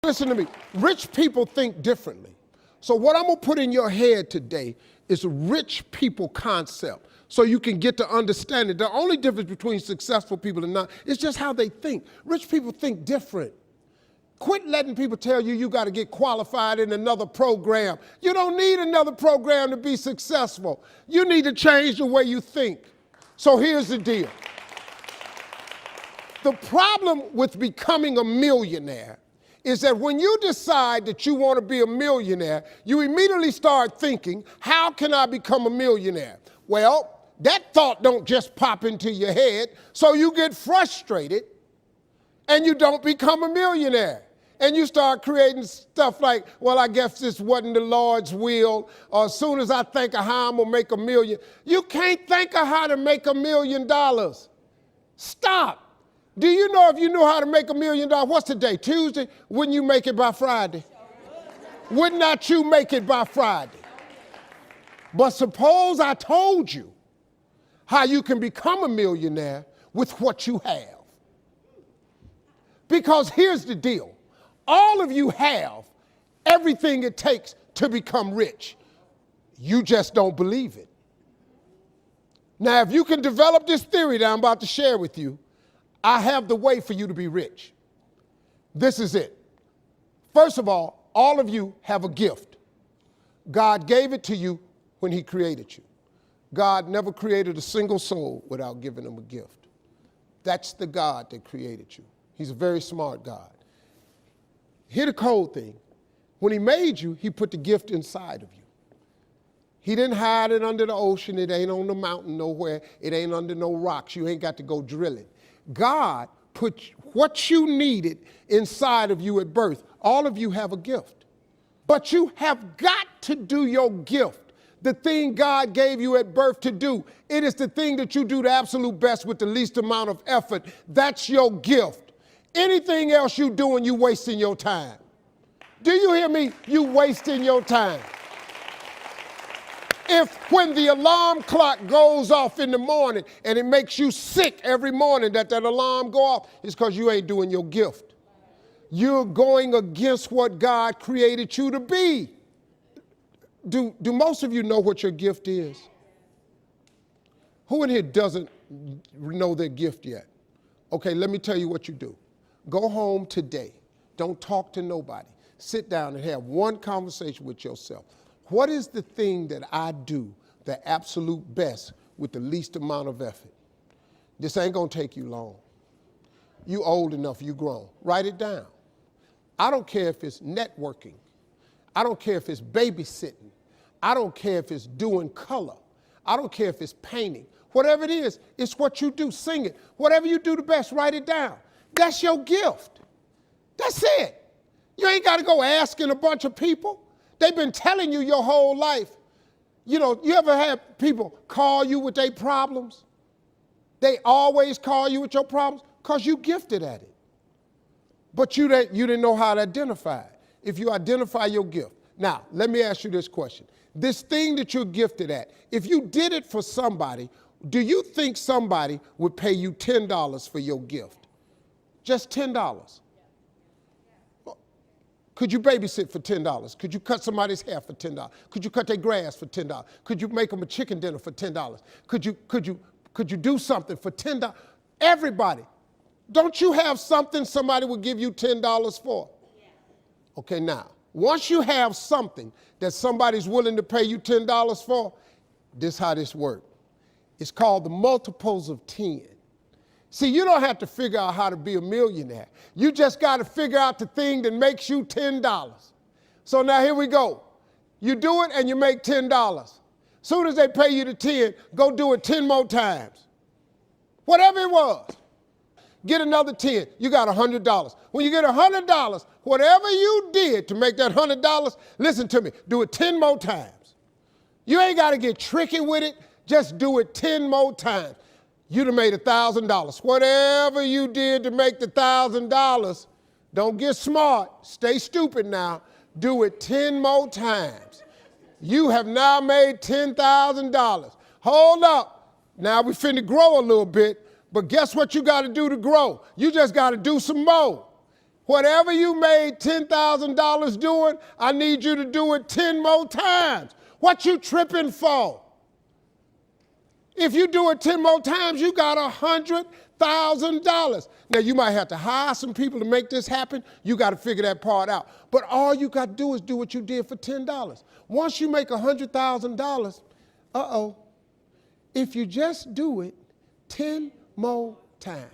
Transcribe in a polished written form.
Listen to me. Rich people think differently. So what I'm going to put in your head today is a rich people concept so you can get to understand it. The only difference between successful people and not is just how they think. Rich people think different. Quit letting people tell you you got to get qualified in another program. You don't need another program to be successful. You need to change the way you think. So here's the deal. The problem with becoming a millionaire is that when you decide that you want to be a millionaire, you immediately start thinking, how can I become a millionaire? Well, that thought don't just pop into your head, so you get frustrated and you don't become a millionaire. And you start creating stuff like, well, I guess this wasn't the Lord's will, or as soon as I think of how I'm gonna make $1 million. You can't think of how to make $1 million. Stop. Do you know if you knew how to make $1 million, what's today, Tuesday? Wouldn't you make it by Friday? Would not you make it by Friday? But suppose I told you how you can become a millionaire with what you have. Because here's the deal. All of you have everything it takes to become rich. You just don't believe it. Now, if you can develop this theory that I'm about to share with you, I have the way for you to be rich. This is it. First of all of you have a gift. God gave it to you when he created you. God never created a single soul without giving them a gift. That's the God that created you. He's a very smart God. Here's the cold thing. When he made you, he put the gift inside of you. He didn't hide it under the ocean. It ain't on the mountain nowhere. It ain't under no rocks. You ain't got to go drill it. God put what you needed inside of you at birth. All of you have a gift. But you have got to do your gift, the thing God gave you at birth to do. It is the thing that you do the absolute best with the least amount of effort. That's your gift. Anything else you doing, you wasting your time. Do you hear me? You wasting your time. If when the alarm clock goes off in the morning and it makes you sick every morning that alarm go off, it's because you ain't doing your gift. You're going against what God created you to be. Do most of you know what your gift is? Who in here doesn't know their gift yet? Okay, let me tell you what you do. Go home today. Don't talk to nobody. Sit down and have one conversation with yourself. What is the thing that I do the absolute best with the least amount of effort? This ain't gonna take you long. You old enough, you grown. Write it down. I don't care if it's networking. I don't care if it's babysitting. I don't care if it's doing color. I don't care if it's painting. Whatever it is, it's what you do. Sing it. Whatever you do the best, write it down. That's your gift. That's it. You ain't got to go asking a bunch of people. They've been telling you your whole life. You know, you ever had people call you with their problems? They always call you with your problems because you gifted at it. But you didn't know how to identify it. If you identify your gift. Now, let me ask you this question. This thing that you're gifted at, if you did it for somebody, do you think somebody would pay you $10 for your gift? Just $10. Could you babysit for $10? Could you cut somebody's hair for $10? Could you cut their grass for $10? Could you make them a chicken dinner for $10? Could you do something for $10? Everybody. Don't you have something somebody would give you $10 for? Okay, now, once you have something that somebody's willing to pay you $10 for, this is how this works. It's called the multiples of 10. See, you don't have to figure out how to be a millionaire. You just got to figure out the thing that makes you $10. So now here we go. You do it and you make $10. Soon as they pay you the 10, go do it 10 more times. Whatever it was. Get another 10. You got $100. When you get $100, whatever you did to make that $100, listen to me, do it 10 more times. You ain't got to get tricky with it. Just do it 10 more times. You'd have made $1,000. Whatever you did to make the $1,000, don't get smart. Stay stupid now. Do it 10 more times. You have now made $10,000. Hold up. Now we finna grow a little bit, but guess what you got to do to grow? You just got to do some more. Whatever you made $10,000 doing, I need you to do it 10 more times. What you tripping for? If you do it 10 more times, you got $100,000. Now, you might have to hire some people to make this happen. You got to figure that part out. But all you got to do is do what you did for $10. Once you make $100,000, if you just do it 10 more times,